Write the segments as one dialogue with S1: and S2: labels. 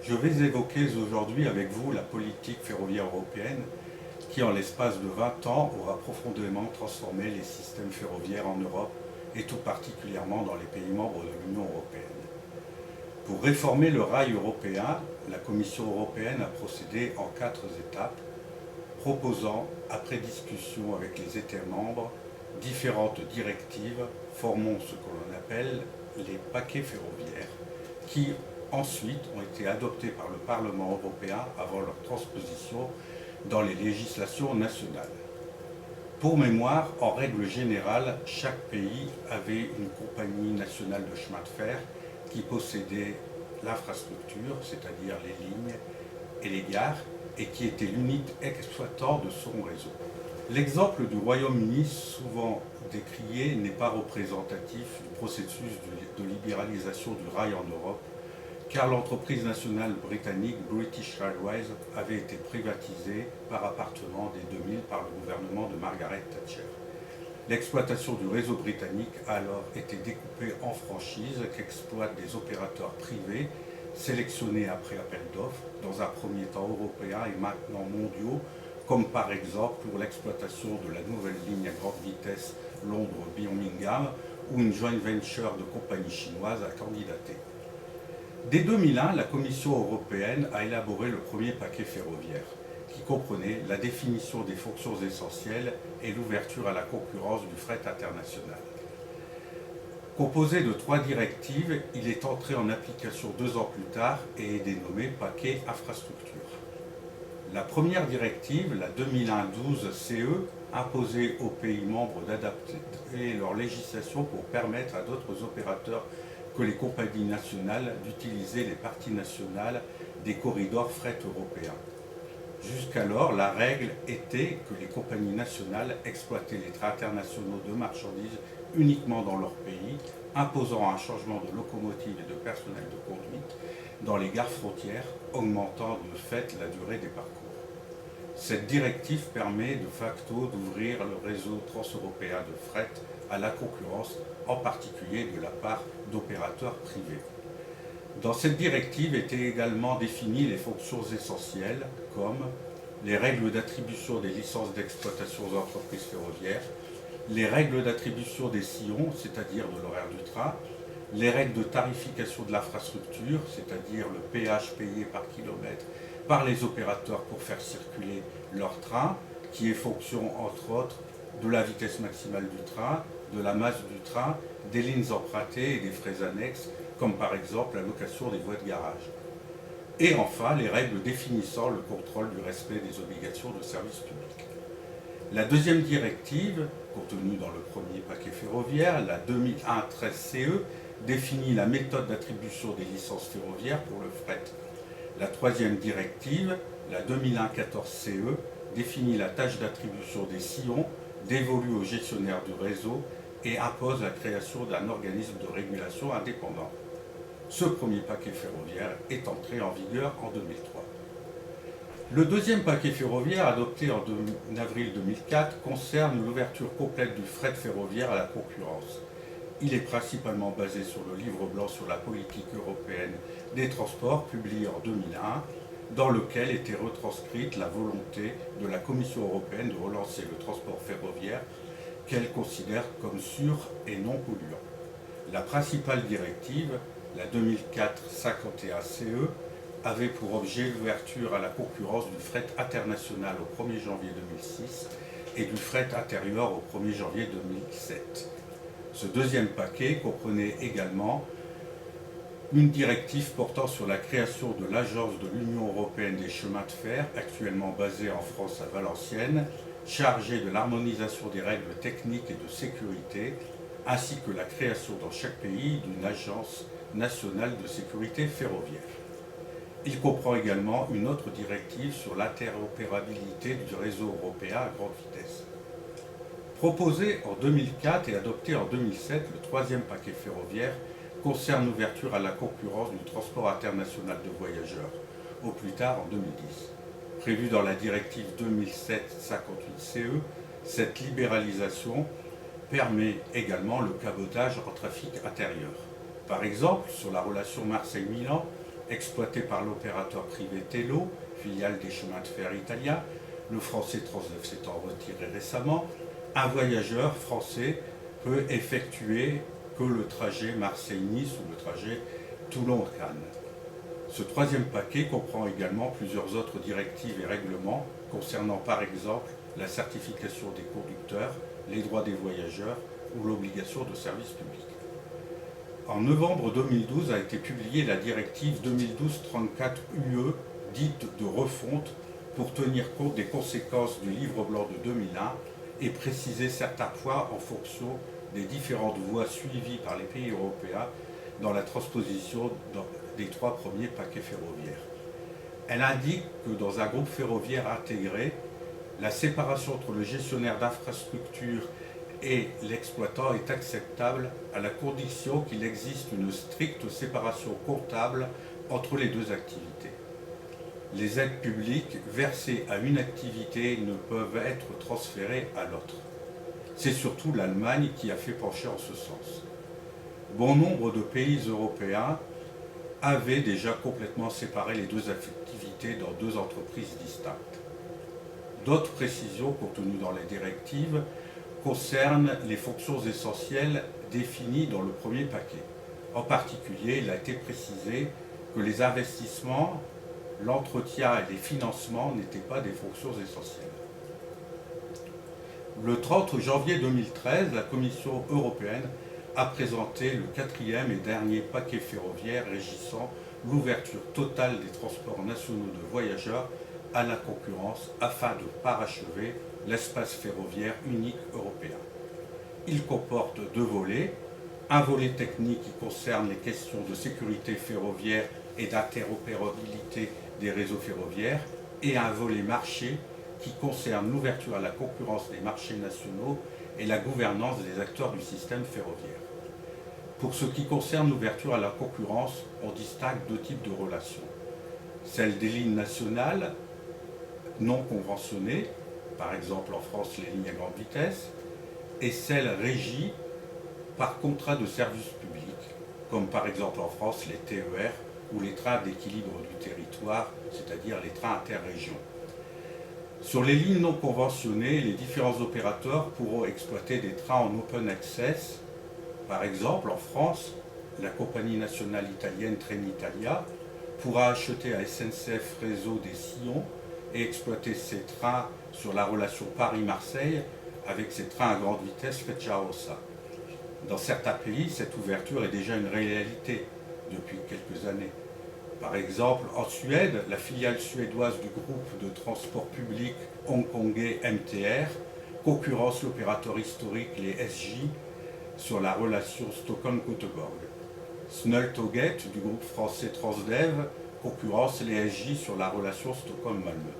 S1: Je vais évoquer aujourd'hui avec vous la politique ferroviaire européenne qui, en l'espace de 20 ans, aura profondément transformé les systèmes ferroviaires en Europe et tout particulièrement dans les pays membres de l'Union européenne. Pour réformer le rail européen, la Commission européenne a procédé en 4 étapes, proposant, après discussion avec les États membres, différentes directives formant ce que l'on appelle les paquets ferroviaires, qui ensuite ont été adoptés par le Parlement européen avant leur transposition dans les législations nationales. Pour mémoire, en règle générale, chaque pays avait une compagnie nationale de chemin de fer qui possédait l'infrastructure, c'est-à-dire les lignes et les gares, et qui était l'unité exploitant de son réseau. L'exemple du Royaume-Uni, souvent décrié, n'est pas représentatif du processus de libéralisation du rail en Europe, car l'entreprise nationale britannique British Railways avait été privatisée par appartement dès 2000 par le gouvernement de Margaret Thatcher. L'exploitation du réseau britannique a alors été découpée en franchises qu'exploitent des opérateurs privés sélectionnés après appel d'offres, dans un premier temps européens et maintenant mondiaux, comme par exemple pour l'exploitation de la nouvelle ligne à grande vitesse Londres-Birmingham, où une joint venture de compagnies chinoises a candidaté. Dès 2001, la Commission européenne a élaboré le premier paquet ferroviaire, qui comprenait la définition des fonctions essentielles et l'ouverture à la concurrence du fret international. Composé de 3 directives, il est entré en application 2 ans plus tard et est dénommé paquet infrastructure. La première directive, la 2001-12-CE, imposait aux pays membres d'adapter leur législation pour permettre à d'autres opérateurs que les compagnies nationales d'utiliser les parties nationales des corridors fret européens. Jusqu'alors, la règle était que les compagnies nationales exploitaient les trains internationaux de marchandises uniquement dans leur pays, imposant un changement de locomotive et de personnel de conduite dans les gares frontières, augmentant de fait la durée des parcours. Cette directive permet de facto d'ouvrir le réseau transeuropéen de fret à la concurrence, en particulier de la part d'opérateurs privés. Dans cette directive étaient également définies les fonctions essentielles, comme les règles d'attribution des licences d'exploitation aux entreprises ferroviaires, les règles d'attribution des sillons, c'est-à-dire de l'horaire du train, les règles de tarification de l'infrastructure, c'est-à-dire le péage payé par kilomètre par les opérateurs pour faire circuler leur train, qui est fonction, entre autres, de la vitesse maximale du train, de la masse du train, des lignes empruntées et des frais annexes, comme par exemple la location des voies de garage. Et enfin, les règles définissant le contrôle du respect des obligations de service public. La deuxième directive, contenue dans le premier paquet ferroviaire, la 2001-13-CE, définit la méthode d'attribution des licences ferroviaires pour le fret. La troisième directive, la 2001-14-CE, définit la tâche d'attribution des sillons dévolue aux gestionnaires du réseau et impose la création d'un organisme de régulation indépendant. Ce premier paquet ferroviaire est entré en vigueur en 2003. Le deuxième paquet ferroviaire, adopté en avril 2004, concerne l'ouverture complète du fret ferroviaire à la concurrence. Il est principalement basé sur le livre blanc sur la politique européenne des transports, publié en 2001, dans lequel était retranscrite la volonté de la Commission européenne de relancer le transport ferroviaire qu'elle considère comme sûr et non polluant. La principale directive, la 2004-51-CE, avait pour objet l'ouverture à la concurrence du fret international au 1er janvier 2006 et du fret intérieur au 1er janvier 2007. Ce deuxième paquet comprenait également une directive portant sur la création de l'Agence de l'Union européenne des chemins de fer, actuellement basée en France à Valenciennes, chargée de l'harmonisation des règles techniques et de sécurité, ainsi que la création dans chaque pays d'une agence nationale de sécurité ferroviaire. Il comprend également une autre directive sur l'interopérabilité du réseau européen à grande vitesse. Proposé en 2004 et adopté en 2007, le troisième paquet ferroviaire concerne l'ouverture à la concurrence du transport international de voyageurs, au plus tard en 2010. Prévu dans la directive 2007-58-CE, cette libéralisation permet également le cabotage en trafic intérieur. Par exemple, sur la relation Marseille-Milan, exploité par l'opérateur privé Tello, filiale des chemins de fer italiens. Le français Transdev s'étant retiré récemment, un voyageur français peut effectuer que le trajet Marseille-Nice ou le trajet Toulon-Cannes. Ce troisième paquet comprend également plusieurs autres directives et règlements concernant par exemple la certification des conducteurs, les droits des voyageurs ou l'obligation de service public. En novembre 2012 a été publiée la directive 2012-34 UE, dite de refonte, pour tenir compte des conséquences du livre blanc de 2001 et préciser certains points en fonction des différentes voies suivies par les pays européens dans la transposition des 3 premiers paquets ferroviaires. Elle indique que dans un groupe ferroviaire intégré, la séparation entre le gestionnaire d'infrastructure et l'exploitant est acceptable à la condition qu'il existe une stricte séparation comptable entre les deux activités. Les aides publiques versées à une activité ne peuvent être transférées à l'autre. C'est surtout l'Allemagne qui a fait pencher en ce sens. Bon nombre de pays européens avaient déjà complètement séparé les deux activités dans 2 entreprises distinctes. D'autres précisions contenues dans les directives concernent les fonctions essentielles définies dans le premier paquet. En particulier, il a été précisé que les investissements, l'entretien et les financements n'étaient pas des fonctions essentielles. Le 30 janvier 2013, la Commission européenne a présenté le 4e et dernier paquet ferroviaire régissant l'ouverture totale des transports nationaux de voyageurs à la concurrence afin de parachever l'espace ferroviaire unique européen. Il comporte 2 volets, un volet technique qui concerne les questions de sécurité ferroviaire et d'interopérabilité des réseaux ferroviaires et un volet marché qui concerne l'ouverture à la concurrence des marchés nationaux et la gouvernance des acteurs du système ferroviaire. Pour ce qui concerne l'ouverture à la concurrence, on distingue 2 types de relations. Celle des lignes nationales non conventionnées, par exemple en France les lignes à grande vitesse, et celles régies par contrat de service public, comme par exemple en France les TER ou les trains d'équilibre du territoire, c'est-à-dire les trains interrégions. Sur les lignes non conventionnées, les différents opérateurs pourront exploiter des trains en open access. Par exemple, en France, la compagnie nationale italienne Trenitalia pourra acheter à SNCF Réseau des sillons et exploiter ces trains sur la relation Paris-Marseille avec ses trains à grande vitesse Frecciarossa. Dans certains pays, cette ouverture est déjà une réalité depuis quelques années. Par exemple, en Suède, la filiale suédoise du groupe de transport public hongkongais MTR concurrence l'opérateur historique, les SJ, sur la relation Stockholm-Göteborg. Snälltåget du groupe français Transdev concurrence les SJ sur la relation Stockholm-Malmö.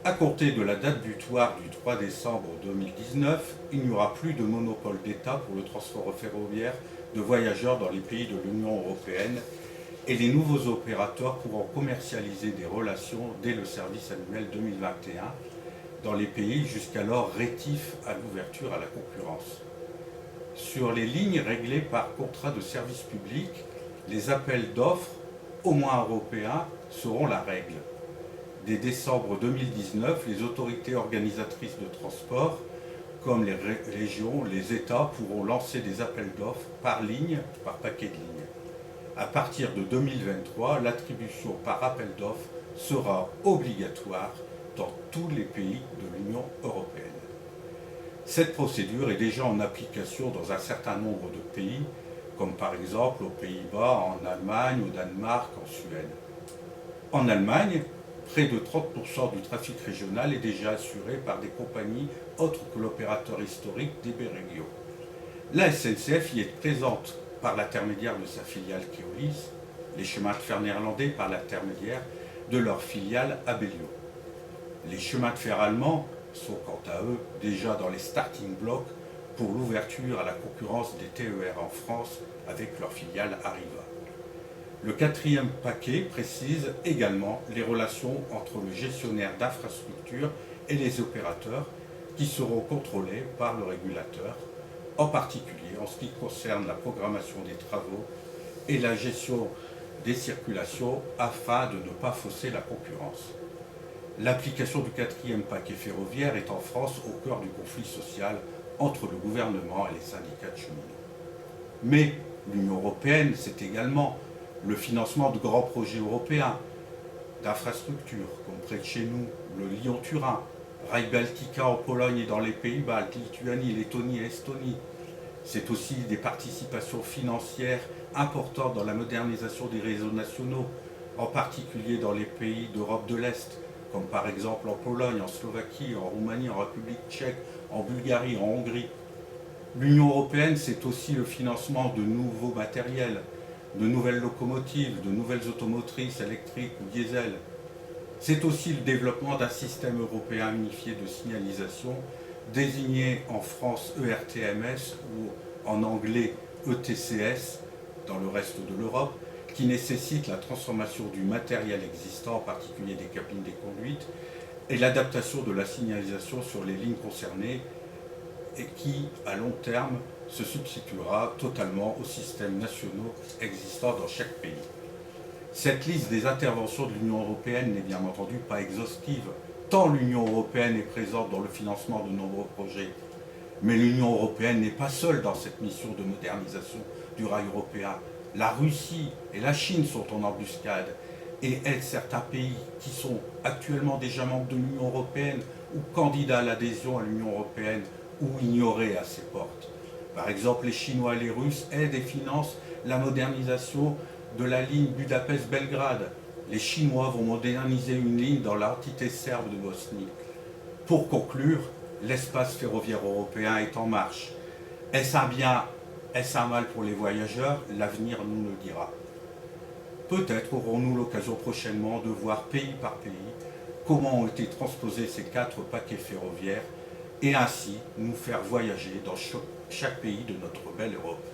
S1: À compter de la date butoir du 3 décembre 2019, il n'y aura plus de monopole d'État pour le transport ferroviaire de voyageurs dans les pays de l'Union européenne et les nouveaux opérateurs pourront commercialiser des relations dès le service annuel 2021 dans les pays jusqu'alors rétifs à l'ouverture à la concurrence. Sur les lignes réglées par contrat de service public, les appels d'offres, au moins européens, seront la règle. Dès décembre 2019, les autorités organisatrices de transport, comme les régions, les États, pourront lancer des appels d'offres par ligne, par paquet de lignes. À partir de 2023, l'attribution par appel d'offres sera obligatoire dans tous les pays de l'Union européenne. Cette procédure est déjà en application dans un certain nombre de pays, comme par exemple aux Pays-Bas, en Allemagne, au Danemark, en Suède. En Allemagne, près de 30% du trafic régional est déjà assuré par des compagnies autres que l'opérateur historique DB Regio. La SNCF y est présente par l'intermédiaire de sa filiale Keolis, les chemins de fer néerlandais par l'intermédiaire de leur filiale Abellio. Les chemins de fer allemands sont quant à eux déjà dans les starting blocks pour l'ouverture à la concurrence des TER en France avec leur filiale Arriva. Le 4e paquet précise également les relations entre le gestionnaire d'infrastructure et les opérateurs qui seront contrôlés par le régulateur, en particulier en ce qui concerne la programmation des travaux et la gestion des circulations afin de ne pas fausser la concurrence. L'application du quatrième paquet ferroviaire est en France au cœur du conflit social entre le gouvernement et les syndicats de cheminots. Mais l'Union européenne, c'est également le financement de grands projets européens, d'infrastructures, comme près de chez nous, le Lyon-Turin, Rail Baltica en Pologne et dans les pays baltes, Lituanie, Lettonie et Estonie. C'est aussi des participations financières importantes dans la modernisation des réseaux nationaux, en particulier dans les pays d'Europe de l'Est, comme par exemple en Pologne, en Slovaquie, en Roumanie, en République tchèque, en Bulgarie, en Hongrie. L'Union européenne, c'est aussi le financement de nouveaux matériels, de nouvelles locomotives, de nouvelles automotrices électriques ou diesel. C'est aussi le développement d'un système européen unifié de signalisation, désigné en France ERTMS ou en anglais ETCS dans le reste de l'Europe, qui nécessite la transformation du matériel existant, en particulier des cabines des conduites, et l'adaptation de la signalisation sur les lignes concernées, et qui, à long terme, se substituera totalement aux systèmes nationaux existants dans chaque pays. Cette liste des interventions de l'Union européenne n'est bien entendu pas exhaustive, tant l'Union européenne est présente dans le financement de nombreux projets. Mais l'Union européenne n'est pas seule dans cette mission de modernisation du rail européen. La Russie et la Chine sont en embuscade et aident certains pays qui sont actuellement déjà membres de l'Union européenne ou candidats à l'adhésion à l'Union européenne ou ignorés à ses portes. Par exemple, les Chinois et les Russes aident et financent la modernisation de la ligne Budapest-Belgrade. Les Chinois vont moderniser une ligne dans l'entité serbe de Bosnie. Pour conclure, l'espace ferroviaire européen est en marche. Est-ce un bien, est-ce un mal pour les voyageurs? L'avenir nous le dira. Peut-être aurons-nous l'occasion prochainement de voir pays par pays comment ont été transposés ces 4 paquets ferroviaires et ainsi nous faire voyager dans chaque pays de notre belle Europe.